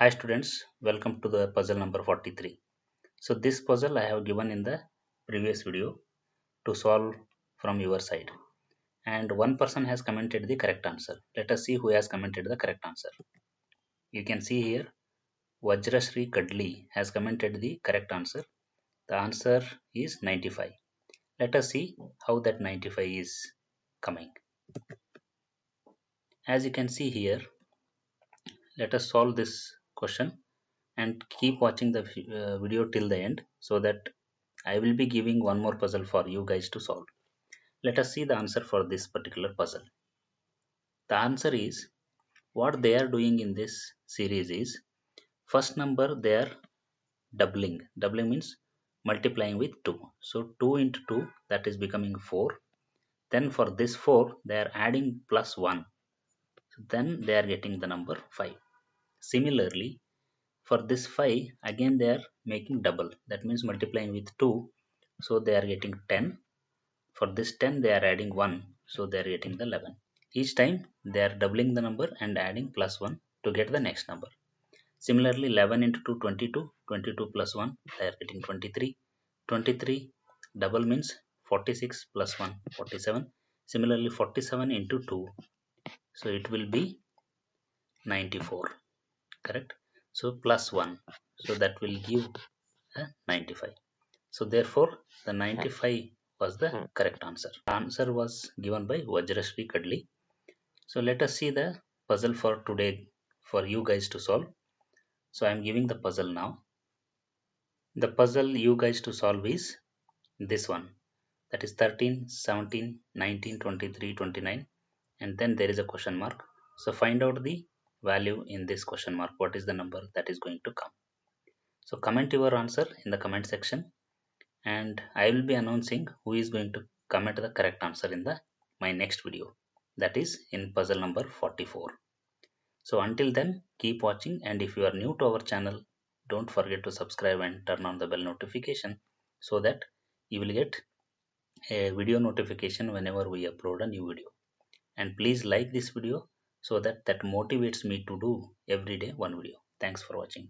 Hi students, welcome to the puzzle number 43. So this puzzle I have given in the previous video to solve from your side, and one person has commented the correct answer. Let us see who has commented the correct answer. You can see here Vajrashri Kadli has commented the correct answer. The answer is 95. Let us see how that 95 is coming. As you can see here, let us solve this question and keep watching the video till the end so that I will be giving one more puzzle for you guys to solve. Let us see the answer for this particular puzzle. The answer is, what they are doing in this series is, first number they are doubling. Doubling means multiplying with 2. So 2 into 2, that is becoming 4. Then for this 4 they are adding plus 1. So then they are getting the number 5. Similarly, for this 5 again they are making double, that means multiplying with 2, so they are getting 10. For this 10 they are adding 1, so they are getting the 11. Each time they are doubling the number and adding plus 1 to get the next number. Similarly, 11 into 2, 22, 22 plus 1, they are getting 23. 23 double means 46 plus 1, 47. Similarly, 47 into 2, so it will be 94, correct? So plus 1, so that will give 95. So therefore the 95 was the correct answer. The answer was given by Vajrashri Kadli. So let us see the puzzle for today for you guys to solve. So I am giving the puzzle now. The puzzle you guys to solve is this one, that is 13, 17, 19, 23, 29, and then there is a question mark. So find out the value in this question mark. What is the number that is going to come? So comment your answer in the comment section, and I will be announcing who is going to comment the correct answer in the my next video, that is in puzzle number 44. So until then, keep watching, and if you are new to our channel, don't forget to subscribe and turn on the bell notification so that you will get a video notification whenever we upload a new video. And please like this video so that motivates me to do every day one video. Thanks for watching.